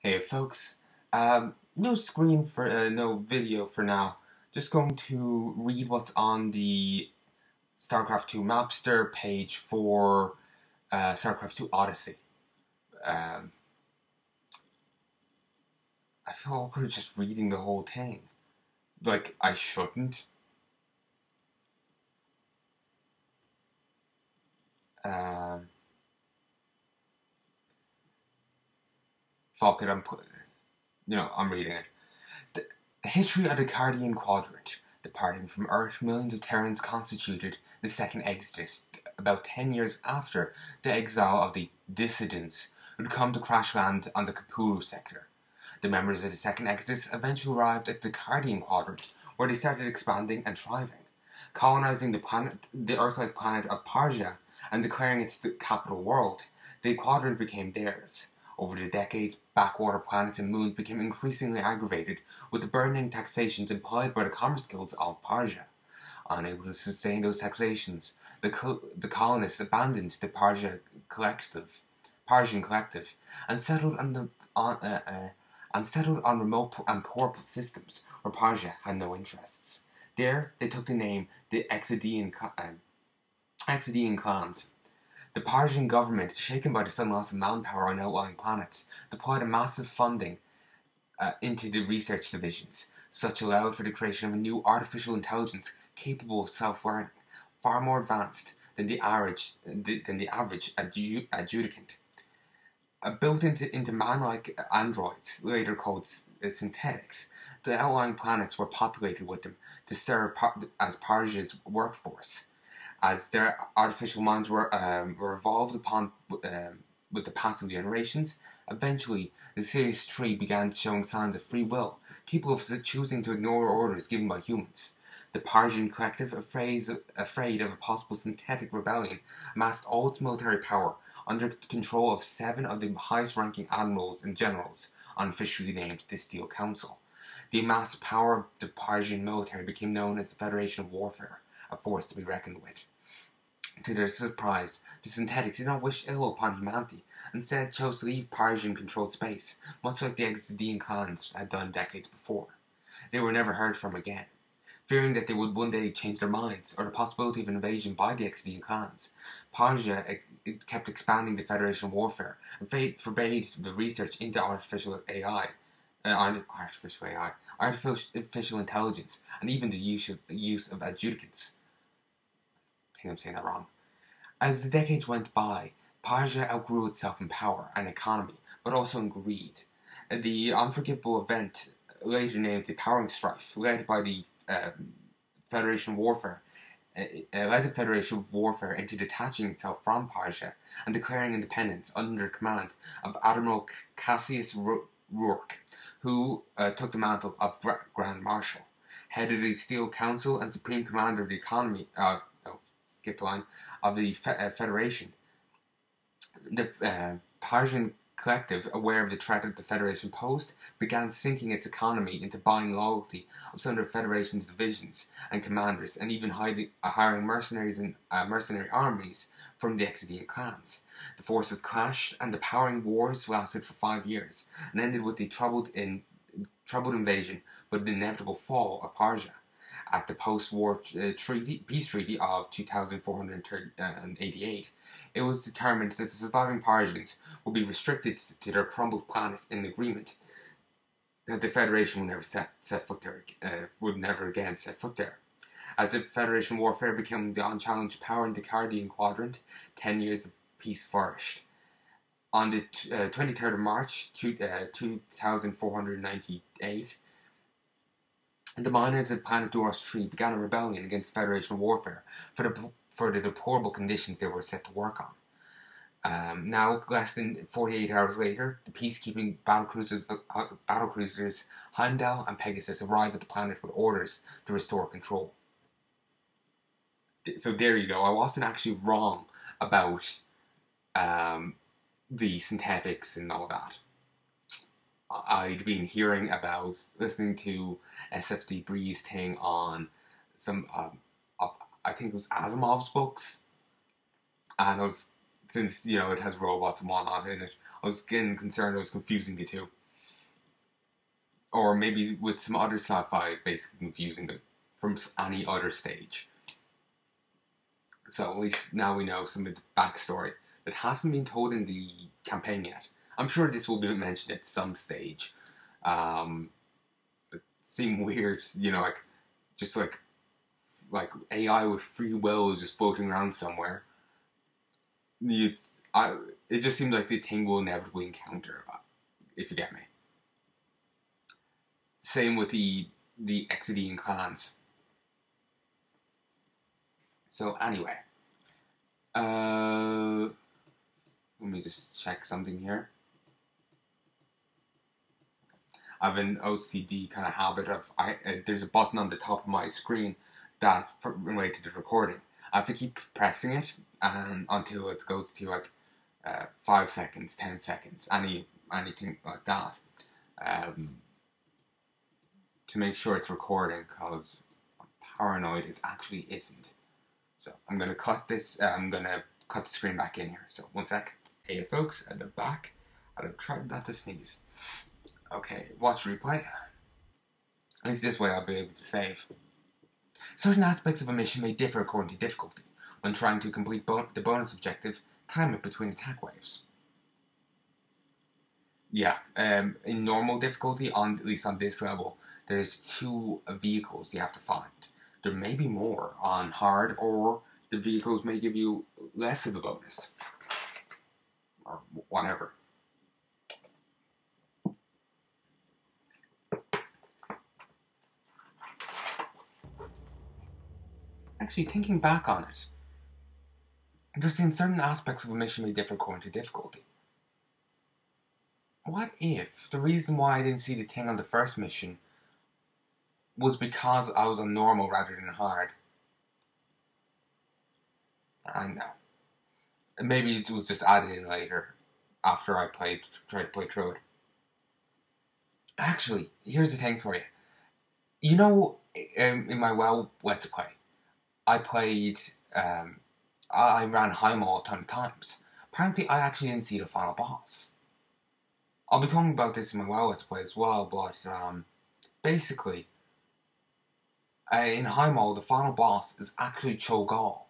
Hey folks, no video for now. Just going to read what's on the StarCraft 2 Mapster page for StarCraft 2 Odyssey. Um, I feel awkward just reading the whole thing. Like, I shouldn't. Um, Fuck it, I'm reading it. The history of the Cardian Quadrant. Departing from Earth, millions of Terrans constituted the Second Exodus about 10 years after the exile of the dissidents who'd come to crash land on the Kapuru sector. The members of the Second Exodus eventually arrived at the Cardian Quadrant, where they started expanding and thriving, colonizing the Earth-like planet of Parja, and declaring it the capital world. The quadrant became theirs. Over the decades, backwater planets and moons became increasingly aggravated with the burdening taxations implied by the commerce guilds of Parja. Unable to sustain those taxations, the colonists abandoned the Parsian collective, and settled on remote and poor systems where Parja had no interests. There, they took the name the Exadian clans. The Persian government, shaken by the sudden loss of manpower on outlying planets, deployed a massive funding into the research divisions. Such allowed for the creation of a new artificial intelligence capable of self-learning, far more advanced than the average adjudicant. Built into man-like androids, later called synthetics, the outlying planets were populated with them to serve as Persia's workforce. As their artificial minds were evolved upon with the passing generations, eventually the Sirius tree began showing signs of free will, capable of choosing to ignore orders given by humans. The Parsian collective, afraid of a possible synthetic rebellion, amassed all its military power under the control of 7 of the highest-ranking admirals and generals, unofficially named the Steel Council. The amassed power of the Parsian military became known as the Federation of Warfare, a force to be reckoned with. To their surprise, the synthetics did not wish ill upon humanity, instead chose to leave Parsian-controlled space, much like the Exadian clans had done decades before. They were never heard from again. Fearing that they would one day change their minds, or the possibility of an invasion by the Exadian clans, Parsia kept expanding the Federation of Warfare and forbade the research into artificial intelligence, and even the use of adjudicants. I think I'm saying that wrong. As the decades went by, Persia outgrew itself in power and economy, but also in greed. The unforgivable event, later named the Powering Strife, led the Federation of Warfare into detaching itself from Persia and declaring independence under the command of Admiral Cassius Rourke, who took the mantle of Grand Marshal, head of the Steel Council and Supreme Commander of the economy. Of the Federation. The Persian collective, aware of the threat that the Federation posed, began sinking its economy into buying loyalty of some of the Federation's divisions and commanders, and even hiring mercenaries and mercenary armies from the Exadian clans. The forces clashed, and the Powering Wars lasted for 5 years, and ended with the troubled invasion, but the inevitable fall of Persia. At the post-war peace treaty of 2488, it was determined that the surviving Persians would be restricted to their crumbled planet in agreement that the Federation would never again set foot there. As the Federation warfare became the unchallenged power in the Cardian Quadrant, 10 years of peace flourished. On the 23rd of March 2498, the miners of Planet Duros 3 began a rebellion against Federation warfare for the deplorable conditions they were set to work on. Now, less than 48 hours later, the peacekeeping battlecruisers Heimdall and Pegasus arrive at the planet with orders to restore control. So there you go. I wasn't actually wrong about the synthetics and all that. I'd been listening to SFD Bree's thing on some, I think it was Asimov's books, and since it has robots and whatnot in it, I was getting concerned I was confusing the two. or maybe with some other sci-fi basically confusing them from any other stage. So at least now we know some of the backstory that hasn't been told in the campaign yet. I'm sure this will be mentioned at some stage. It seemed weird, just like AI with free will just floating around somewhere. It just seems like the thing we'll inevitably encounter, if you get me. Same with the Exidian clans. So anyway, let me just check something here. I have an OCD kind of habit of there's a button on the top of my screen that related to the recording. I have to keep pressing it until it goes to like 5 seconds, 10 seconds, anything like that, to make sure it's recording, because I'm paranoid it actually isn't. So I'm gonna cut this. I'm gonna cut the screen back in here. So 1 sec. Hey folks, at the back. I've tried not to sneeze. Okay, watch replay. At least this way I'll be able to save. Certain aspects of a mission may differ according to difficulty. When trying to complete the bonus objective, time it between attack waves. Yeah, in normal difficulty, at least on this level, there's 2 vehicles you have to find. There may be more on hard, or the vehicles may give you less of a bonus. Or whatever. Actually, thinking back on it, they're saying certain aspects of a mission may differ according to difficulty. What if the reason why I didn't see the thing on the first mission was because I was on normal rather than hard? I know. Maybe it was just added in later, after I tried to play through it. Actually, here's the thing for you. You know, in my WoW Let's Play, I played, I ran Heimel a ton of times. Apparently, I actually didn't see the final boss. I'll be talking about this in my WoW Let's Play as well, but basically, in Heimel, the final boss is actually Cho'Gall,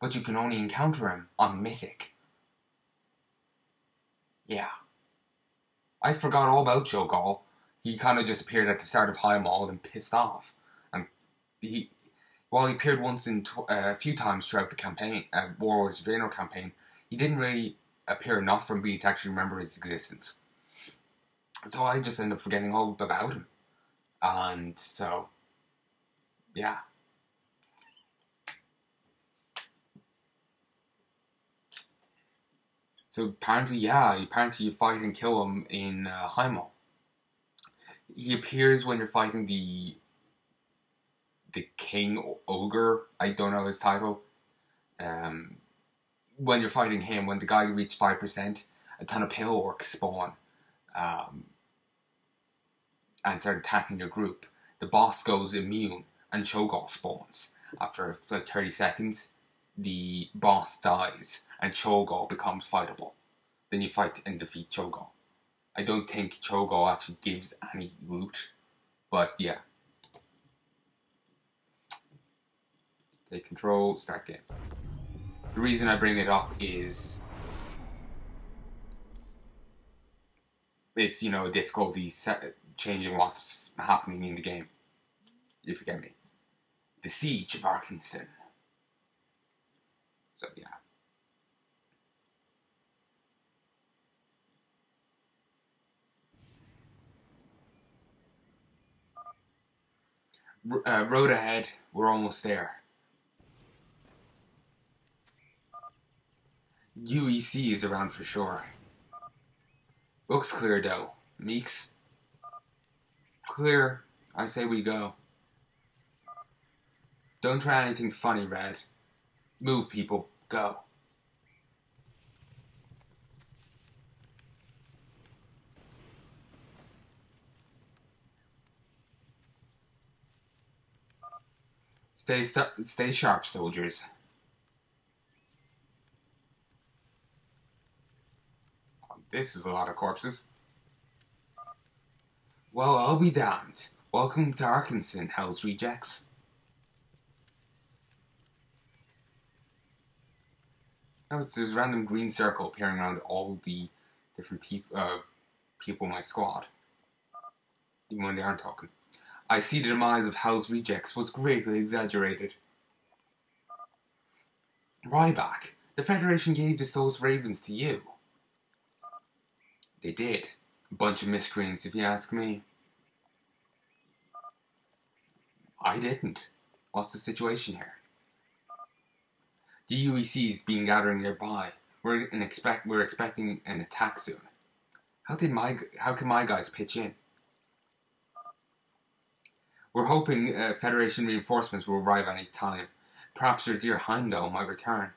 but you can only encounter him on Mythic. Yeah. I forgot all about Cho'Gall. He kind of just appeared at the start of Heimel and pissed off. And he appeared once a few times throughout the campaign, Warlords of Draenor campaign, he didn't really appear enough for me to actually remember his existence. So I just ended up forgetting all about him. And so, yeah. So apparently you fight and kill him in Heimel. He appears when you're fighting the King Ogre, I don't know his title. When you're fighting him, when the guy reached 5%, a ton of pale orcs spawn and start attacking your group. The boss goes immune and Cho'Gall spawns. After like 30 seconds, the boss dies and Cho'Gall becomes fightable. Then you fight and defeat Cho'Gall. I don't think Cho'Gall actually gives any loot, but yeah. Take control, start game. The reason I bring it up is it's, a difficulty changing what's happening in the game, if you get me. The Siege of Arkingston. So yeah. Road ahead, we're almost there. UEC is around for sure. Looks clear though. Meeks? Clear. I say we go. Don't try anything funny, Red. Move, people. Go. Stay sharp, soldiers. This is a lot of corpses. Well, I'll be damned. Welcome to Arkingston, Hell's Rejects. Now, there's a random green circle appearing around all the different people in my squad, even when they aren't talking. I see the demise of Hell's Rejects was greatly exaggerated. Ryback, the Federation gave the Souls Ravens to you. They did. A bunch of miscreants, if you ask me. I didn't. What's the situation here? The UEC's been gathering nearby. We're expecting an attack soon. How can my guys pitch in? We're hoping Federation reinforcements will arrive any time. Perhaps your dear Heimdall might return.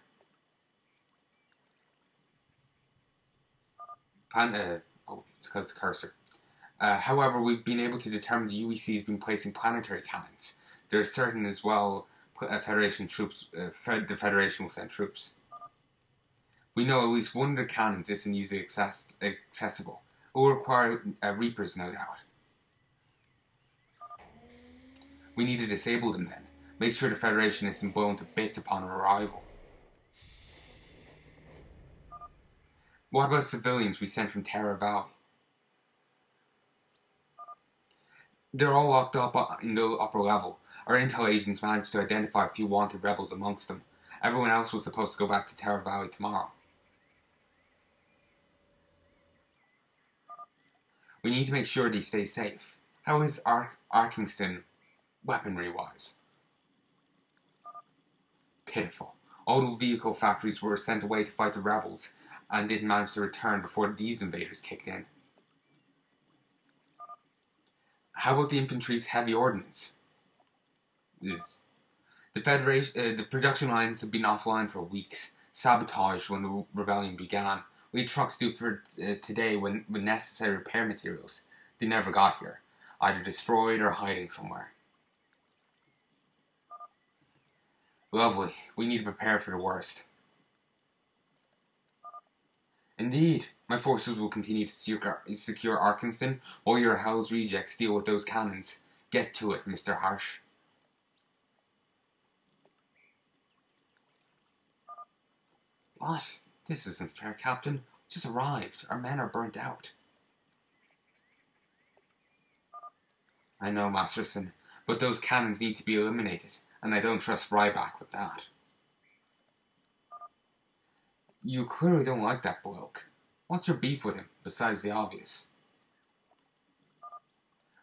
It's because it's a cursor. However, we've been able to determine the UEC has been placing planetary cannons. There is certain as well Federation troops. The Federation will send troops. We know at least one of the cannons isn't easily accessible. It will require Reapers, no doubt. We need to disable them then. Make sure the Federation isn't blown to bits upon arrival. What about civilians we sent from Terra Valley? They're all locked up in the upper level. Our intel agents managed to identify a few wanted rebels amongst them. Everyone else was supposed to go back to Terra Valley tomorrow. We need to make sure they stay safe. How is Arkingston weaponry-wise? Pitiful. All the vehicle factories were sent away to fight the rebels and didn't manage to return before these invaders kicked in. How about the infantry's heavy ordnance? The production lines have been offline for weeks, sabotaged when the rebellion began. We had trucks due for today with necessary repair materials. They never got here, either destroyed or hiding somewhere. Lovely. We need to prepare for the worst. Indeed, my forces will continue to secure Arkingston while your Hell's Rejects deal with those cannons. Get to it, Mr. Harsh. What? This isn't fair, Captain. We just arrived. Our men are burnt out. I know, Masterson, but those cannons need to be eliminated, and I don't trust Ryback with that. You clearly don't like that bloke. What's your beef with him, besides the obvious?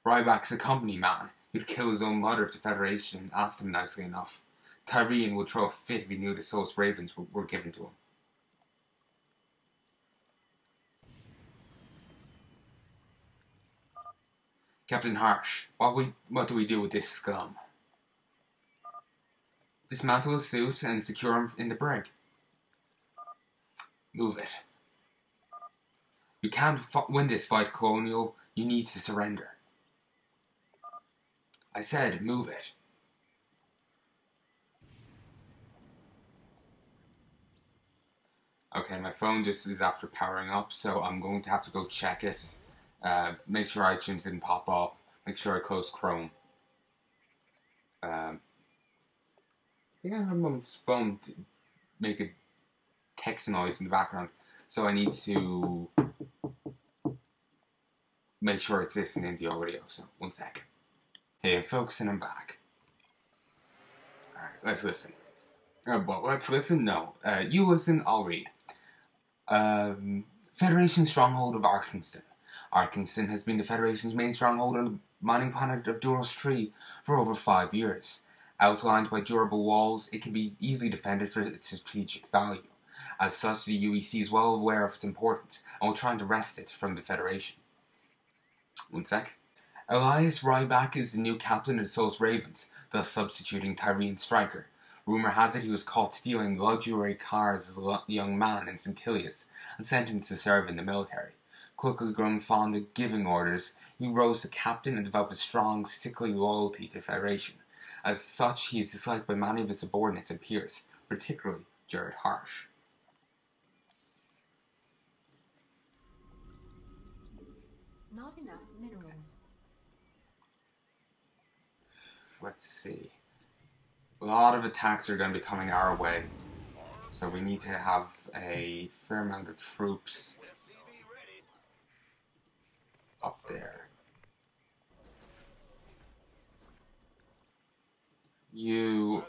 Ryback's a company man. He'd kill his own mother if the Federation asked him nicely enough. Tyrion would throw a fit if he knew the Souls Ravens were given to him. Captain Harsh, what do we do with this scum? Dismantle his suit and secure him in the brig. Move it. You can't win this fight, Colonial. You need to surrender. I said, move it. Okay, my phone just is after powering up, so I'm going to have to go check it. Make sure iTunes didn't pop up. Make sure I close Chrome. I think I heard my phone make a text noise in the background, so I need to make sure it's listening to the audio. So, one sec. Hey, folks, and I'm back. Alright, let's listen. Well, let's listen? No. You listen, I'll read. Federation stronghold of Arkingston. Arkingston has been the Federation's main stronghold on the mining planet of Duros 3 for over 5 years. Outlined by durable walls, it can be easily defended for its strategic value. As such, the UEC is well aware of its importance and will try to wrest it from the Federation. One sec. Elias Ryback is the new captain of the Souls Ravens, thus substituting Tyrion Striker. Rumour has it he was caught stealing luxury cars as a young man in Centilius and sentenced to serve in the military. Quickly growing fond of giving orders, he rose to captain and developed a strong, sickly loyalty to the Federation. As such, he is disliked by many of his subordinates and peers, particularly Jared Harsh. Not enough minerals. let's see. A lot of attacks are going to be coming our way. So we need to have a fair amount of troops up there. You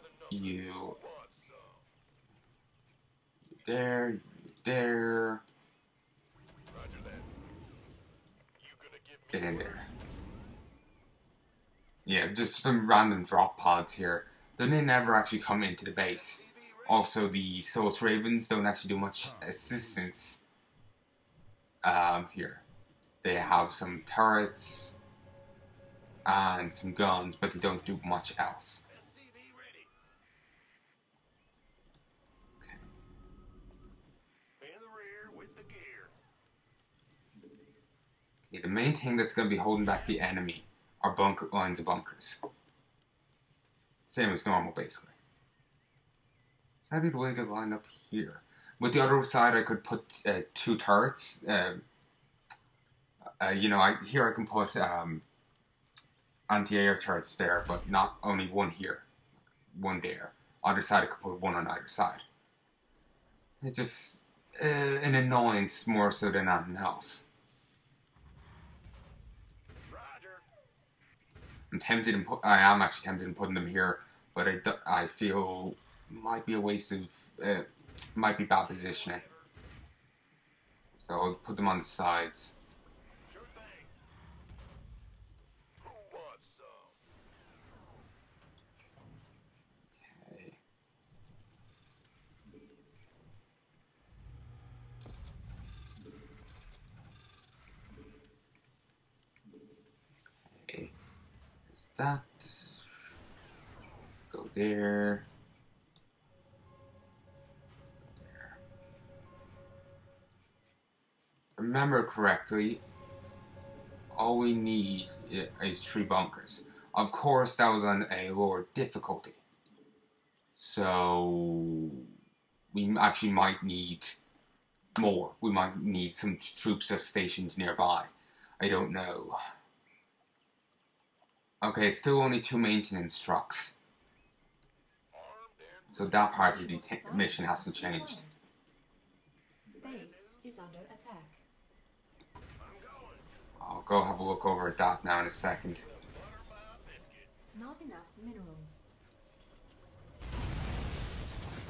there, there. Get in there. Yeah, just some random drop pods here. They never actually come into the base. Also, the Souls Ravens don't actually do much assistance here. They have some turrets and some guns, but they don't do much else. Okay, the main thing that's going to be holding back the enemy are lines of bunkers. Same as normal, basically. So I think the way to line up here. With the other side, I could put 2 turrets. Here I can put anti-air turrets there, but not only one here, one there. Other side, I could put 1 on either side. It's just an annoyance more so than anything else. I am actually tempted in putting them here, but I feel might be a waste of, might be bad positioning. So I'll put them on the sides. Okay. Okay. There's that. Go there. Remember correctly, all we need is 3 bunkers. Of course, that was on a lower difficulty. So, we actually might need more. We might need some troops stationed nearby. I don't know. Okay, still only 2 maintenance trucks. So that part of the mission hasn't changed. Base is under attack. I'll go have a look over at that now in a second. Not enough minerals.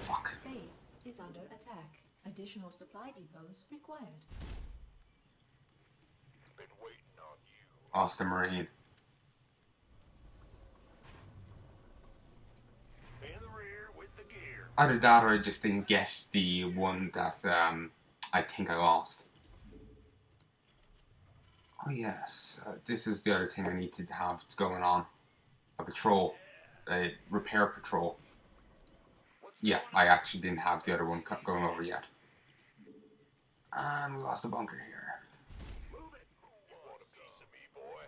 Fuck. Base is under attack. Additional supply depots required. Been waiting on you. Lost a Marine. In the rear with the gear. Either that or I just didn't get the one that I think I lost. Oh yes, this is the other thing I need to have going on. A patrol. A repair patrol. Yeah, I actually didn't have the other one going over yet. And we lost a bunker here. Move it. You want a piece of me, boy?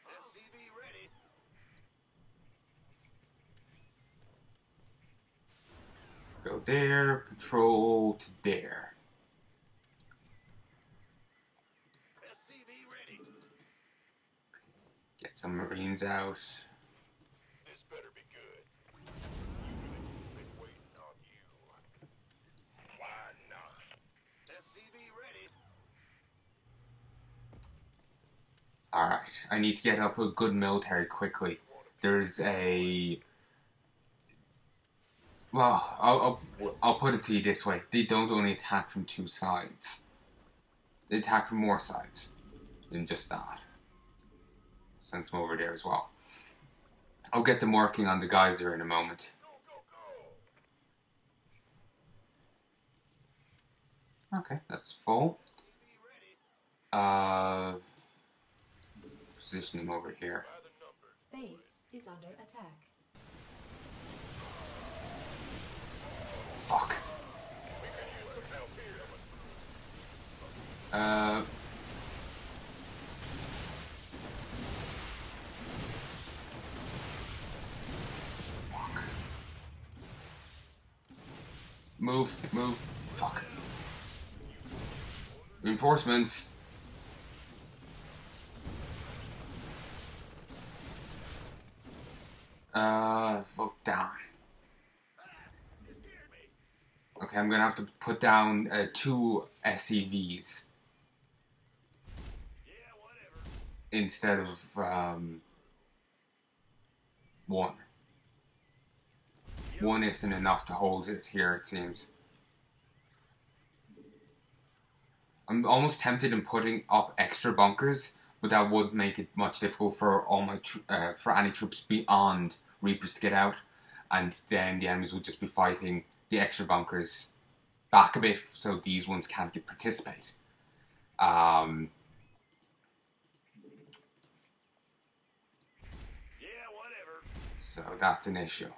SCV ready. Go there, patrol to there. SCV ready. Get some Marines out. This better be good. Been waiting on you. Why not? SCV ready. Alright, I need to get up a good military quickly. There's a... Well, I'll put it to you this way. They don't only attack from 2 sides. They attack from more sides than just that. Send some over there as well. I'll get them working on the geyser in a moment. Okay, that's full. Position them over here. Base is under attack. Fuck. Fuck. Move. Fuck. Reinforcements. I'm going to have to put down 2 SCVs Yeah, whatever. instead of 1. 1 isn't enough to hold it here, it seems. I'm almost tempted in putting up extra bunkers, but that would make it much difficult for all my for any troops beyond Reapers to get out, and then the enemies would just be fighting the extra bunkers back a bit, so these ones can't participate. Yeah, whatever. So that's an issue.